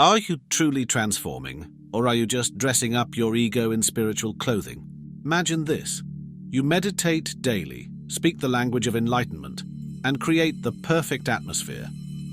Are you truly transforming, or are you just dressing up your ego in spiritual clothing? Imagine this. You meditate daily, speak the language of enlightenment, and create the perfect atmosphere.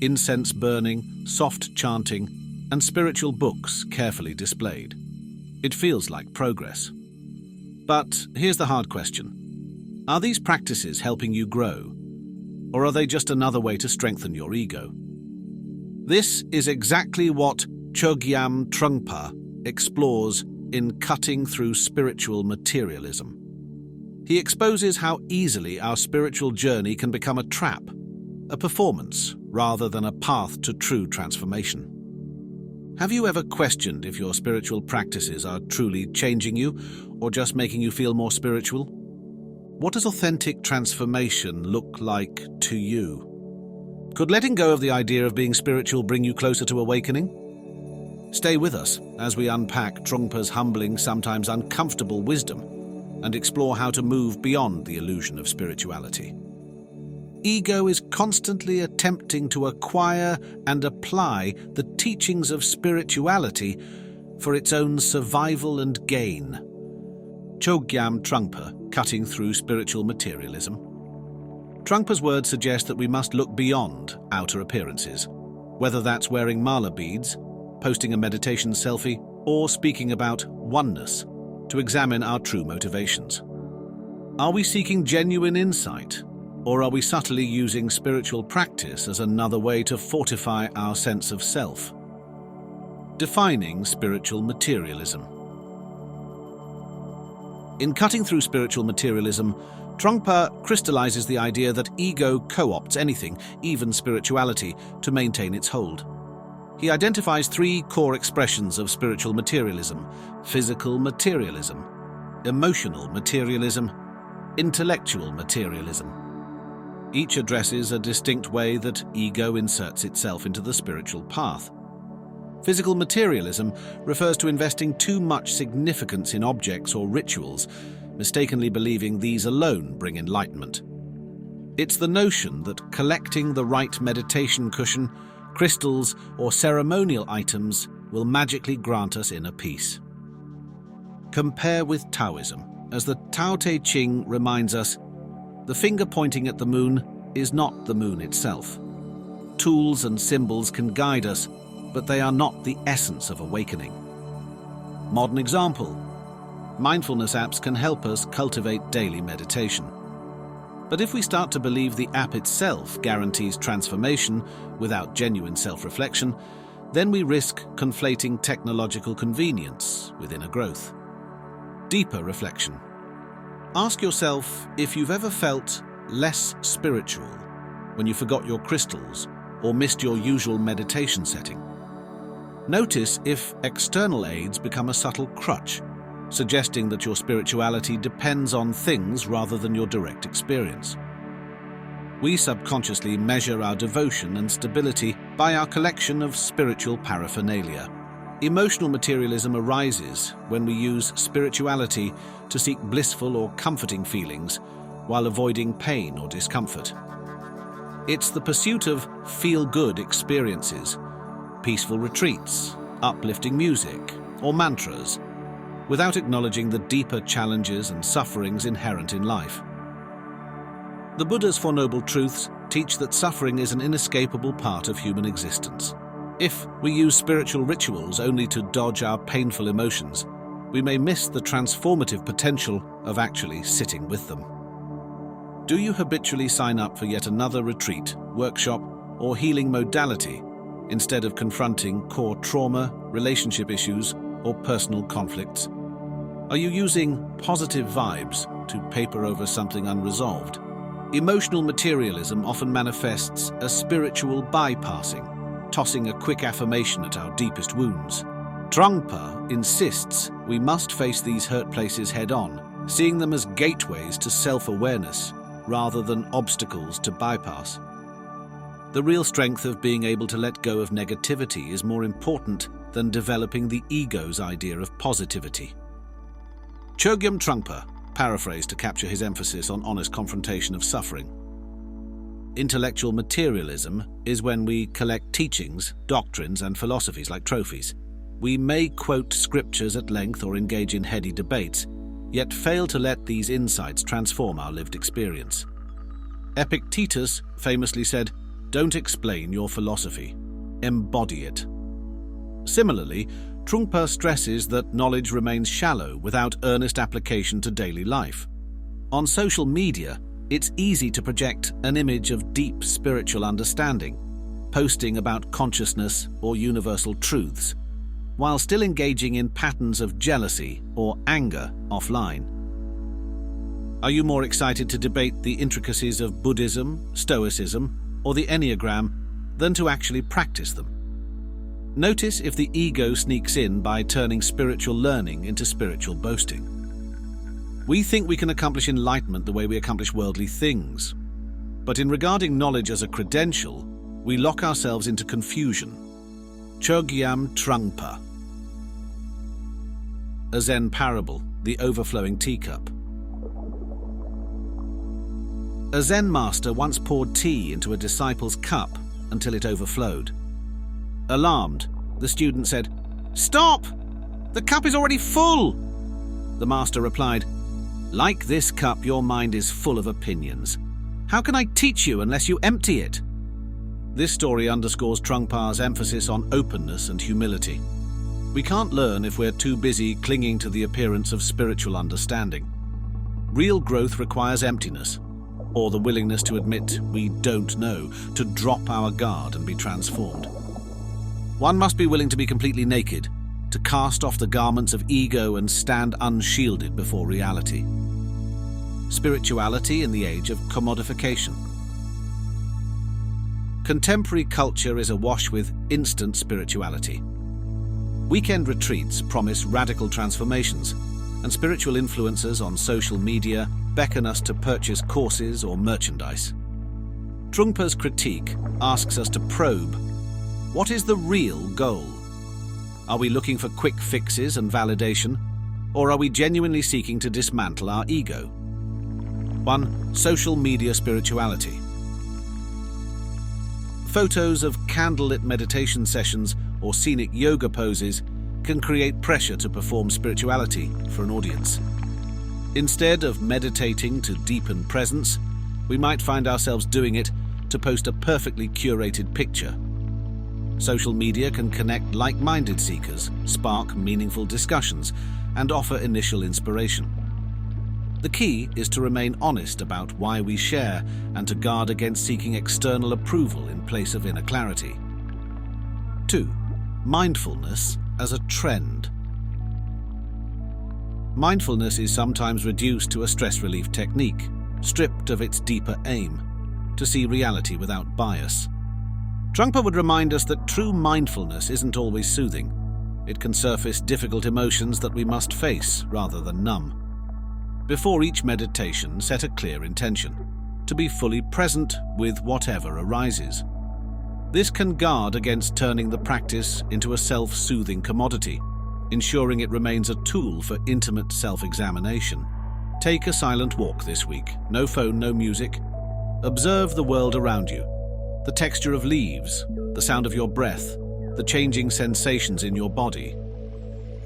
Incense burning, soft chanting, and spiritual books carefully displayed. It feels like progress. But here's the hard question. Are these practices helping you grow, or are they just another way to strengthen your ego? This is exactly what Chogyam Trungpa explores in Cutting Through Spiritual Materialism. He exposes how easily our spiritual journey can become a trap, a performance, rather than a path to true transformation. Have you ever questioned if your spiritual practices are truly changing you or just making you feel more spiritual? What does authentic transformation look like to you? Could letting go of the idea of being spiritual bring you closer to awakening? Stay with us as we unpack Trungpa's humbling, sometimes uncomfortable wisdom and explore how to move beyond the illusion of spirituality. Ego is constantly attempting to acquire and apply the teachings of spirituality for its own survival and gain. Chogyam Trungpa, Cutting Through Spiritual Materialism. Trungpa's words suggest that we must look beyond outer appearances, whether that's wearing mala beads, posting a meditation selfie, or speaking about oneness, to examine our true motivations. Are we seeking genuine insight, or are we subtly using spiritual practice as another way to fortify our sense of self? Defining spiritual materialism. In Cutting Through Spiritual Materialism, Trungpa crystallizes the idea that ego co-opts anything, even spirituality, to maintain its hold. He identifies three core expressions of spiritual materialism: physical materialism, emotional materialism, intellectual materialism. Each addresses a distinct way that ego inserts itself into the spiritual path. Physical materialism refers to investing too much significance in objects or rituals, mistakenly believing these alone bring enlightenment. It's the notion that collecting the right meditation cushion, crystals, or ceremonial items will magically grant us inner peace. Compare with Taoism, as the Tao Te Ching reminds us, the finger pointing at the moon is not the moon itself. Tools and symbols can guide us, but they are not the essence of awakening. Modern example: mindfulness apps can help us cultivate daily meditation. But if we start to believe the app itself guarantees transformation without genuine self-reflection, then we risk conflating technological convenience with inner growth. Deeper reflection. Ask yourself if you've ever felt less spiritual when you forgot your crystals or missed your usual meditation setting. Notice if external aids become a subtle crutch, suggesting that your spirituality depends on things rather than your direct experience. We subconsciously measure our devotion and stability by our collection of spiritual paraphernalia. Emotional materialism arises when we use spirituality to seek blissful or comforting feelings while avoiding pain or discomfort. It's the pursuit of feel-good experiences, peaceful retreats, uplifting music, or mantras, without acknowledging the deeper challenges and sufferings inherent in life. The Buddha's Four Noble Truths teach that suffering is an inescapable part of human existence. If we use spiritual rituals only to dodge our painful emotions, we may miss the transformative potential of actually sitting with them. Do you habitually sign up for yet another retreat, workshop, or healing modality instead of confronting core trauma, relationship issues, or personal conflicts? Are you using positive vibes to paper over something unresolved? Emotional materialism often manifests as spiritual bypassing, tossing a quick affirmation at our deepest wounds. Trungpa insists we must face these hurt places head-on, seeing them as gateways to self-awareness rather than obstacles to bypass. The real strength of being able to let go of negativity is more important than developing the ego's idea of positivity. Chogyam Trungpa, paraphrased to capture his emphasis on honest confrontation of suffering. Intellectual materialism is when we collect teachings, doctrines, and philosophies like trophies. We may quote scriptures at length or engage in heady debates, yet fail to let these insights transform our lived experience. Epictetus famously said, "Don't explain your philosophy, embody it." Similarly, Trungpa stresses that knowledge remains shallow without earnest application to daily life. On social media, it's easy to project an image of deep spiritual understanding, posting about consciousness or universal truths, while still engaging in patterns of jealousy or anger offline. Are you more excited to debate the intricacies of Buddhism, Stoicism, or the Enneagram than to actually practice them? Notice if the ego sneaks in by turning spiritual learning into spiritual boasting. We think we can accomplish enlightenment the way we accomplish worldly things. But in regarding knowledge as a credential, we lock ourselves into confusion. Chogyam Trungpa. A Zen parable, the overflowing teacup. A Zen master once poured tea into a disciple's cup until it overflowed. Alarmed, the student said, "Stop! The cup is already full!" The master replied, "Like this cup, your mind is full of opinions. How can I teach you unless you empty it?" This story underscores Trungpa's emphasis on openness and humility. We can't learn if we're too busy clinging to the appearance of spiritual understanding. Real growth requires emptiness, or the willingness to admit we don't know, to drop our guard and be transformed. One must be willing to be completely naked, to cast off the garments of ego and stand unshielded before reality. Spirituality in the age of commodification. Contemporary culture is awash with instant spirituality. Weekend retreats promise radical transformations, and spiritual influencers on social media beckon us to purchase courses or merchandise. Trungpa's critique asks us to probe, what is the real goal? Are we looking for quick fixes and validation, or are we genuinely seeking to dismantle our ego? 1. Social media spirituality. Photos of candlelit meditation sessions or scenic yoga poses can create pressure to perform spirituality for an audience. Instead of meditating to deepen presence, we might find ourselves doing it to post a perfectly curated picture. Social media can connect like-minded seekers, spark meaningful discussions, and offer initial inspiration. The key is to remain honest about why we share and to guard against seeking external approval in place of inner clarity. 2. Mindfulness as a trend. Mindfulness is sometimes reduced to a stress relief technique, stripped of its deeper aim, to see reality without bias. Trungpa would remind us that true mindfulness isn't always soothing. It can surface difficult emotions that we must face rather than numb. Before each meditation, set a clear intention, to be fully present with whatever arises. This can guard against turning the practice into a self-soothing commodity, ensuring it remains a tool for intimate self-examination. Take a silent walk this week. No phone, no music. Observe the world around you. The texture of leaves, the sound of your breath, the changing sensations in your body.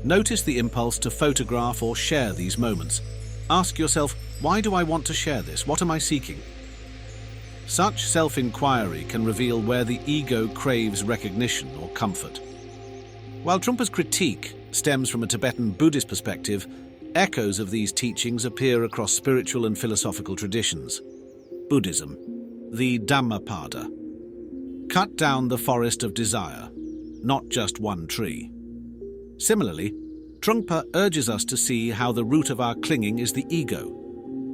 Notice the impulse to photograph or share these moments. Ask yourself, why do I want to share this? What am I seeking? Such self-inquiry can reveal where the ego craves recognition or comfort. While Trungpa's critique stems from a Tibetan Buddhist perspective, echoes of these teachings appear across spiritual and philosophical traditions. Buddhism, the Dhammapada. Cut down the forest of desire, not just one tree. Similarly, Trungpa urges us to see how the root of our clinging is the ego,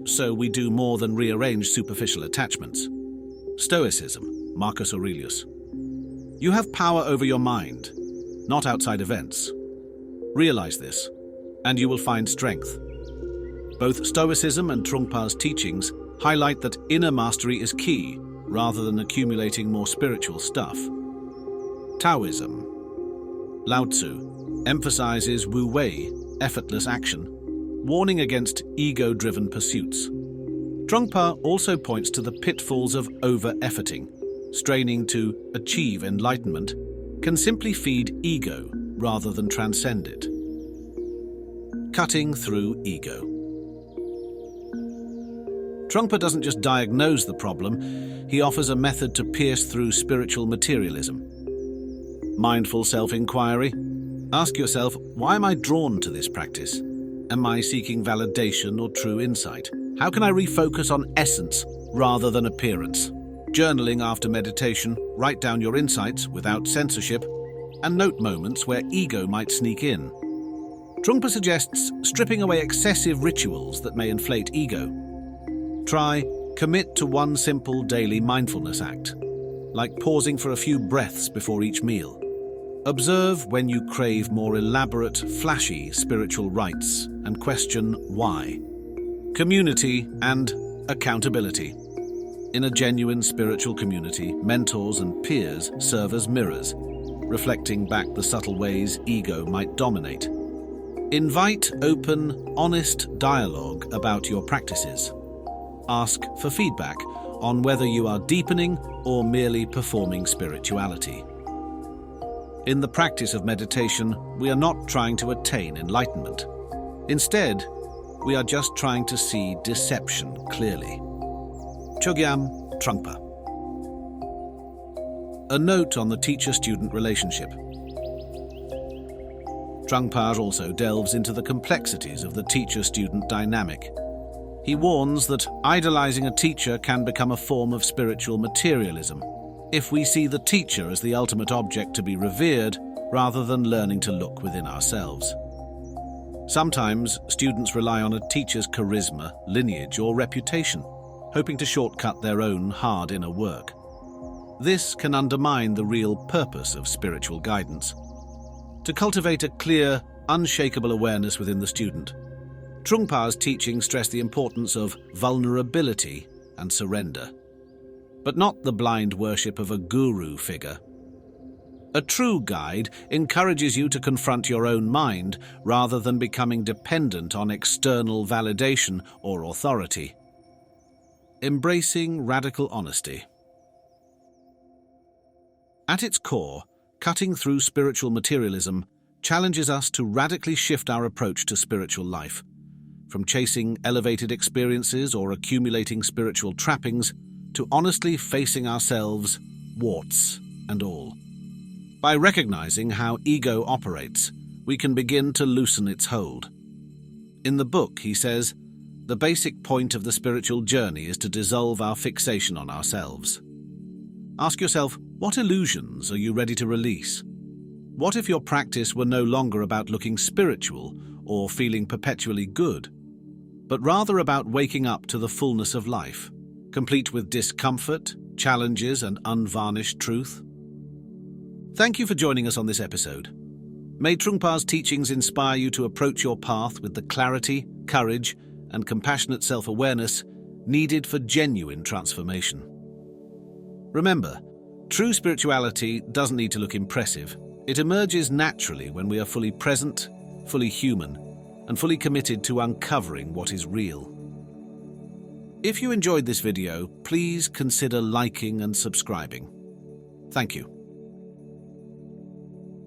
so we do more than rearrange superficial attachments. Stoicism, Marcus Aurelius. You have power over your mind, not outside events. Realize this, and you will find strength. Both Stoicism and Trungpa's teachings highlight that inner mastery is key, rather than accumulating more spiritual stuff. Taoism. Lao Tzu emphasizes Wu Wei, effortless action, warning against ego-driven pursuits. Trungpa also points to the pitfalls of over-efforting. Straining to achieve enlightenment can simply feed ego rather than transcend it. Cutting through ego. Trungpa doesn't just diagnose the problem, he offers a method to pierce through spiritual materialism. Mindful self-inquiry. Ask yourself, why am I drawn to this practice? Am I seeking validation or true insight? How can I refocus on essence rather than appearance? Journaling after meditation, write down your insights without censorship, and note moments where ego might sneak in. Trungpa suggests stripping away excessive rituals that may inflate ego. Try commit to one simple daily mindfulness act, like pausing for a few breaths before each meal. Observe when you crave more elaborate, flashy spiritual rites and question why. Community and accountability. In a genuine spiritual community, mentors and peers serve as mirrors, reflecting back the subtle ways ego might dominate. Invite open, honest dialogue about your practices. Ask for feedback on whether you are deepening or merely performing spirituality. In the practice of meditation, we are not trying to attain enlightenment. Instead, we are just trying to see deception clearly. Chogyam Trungpa. A note on the teacher-student relationship. Trungpa also delves into the complexities of the teacher-student dynamic. He warns that idolizing a teacher can become a form of spiritual materialism, if we see the teacher as the ultimate object to be revered, rather than learning to look within ourselves. Sometimes, students rely on a teacher's charisma, lineage, or reputation, hoping to shortcut their own hard inner work. This can undermine the real purpose of spiritual guidance. To cultivate a clear, unshakable awareness within the student, Trungpa's teachings stress the importance of vulnerability and surrender, but not the blind worship of a guru figure. A true guide encourages you to confront your own mind rather than becoming dependent on external validation or authority. Embracing radical honesty. At its core, cutting through spiritual materialism challenges us to radically shift our approach to spiritual life, from chasing elevated experiences or accumulating spiritual trappings to honestly facing ourselves, warts and all. By recognizing how ego operates, we can begin to loosen its hold. In the book, he says, the basic point of the spiritual journey is to dissolve our fixation on ourselves. Ask yourself, what illusions are you ready to release? What if your practice were no longer about looking spiritual or feeling perpetually good, but rather about waking up to the fullness of life, complete with discomfort, challenges, and unvarnished truth? Thank you for joining us on this episode. May Trungpa's teachings inspire you to approach your path with the clarity, courage, and compassionate self-awareness needed for genuine transformation. Remember, true spirituality doesn't need to look impressive. It emerges naturally when we are fully present, fully human, and fully committed to uncovering what is real. If you enjoyed this video, please consider liking and subscribing. Thank you.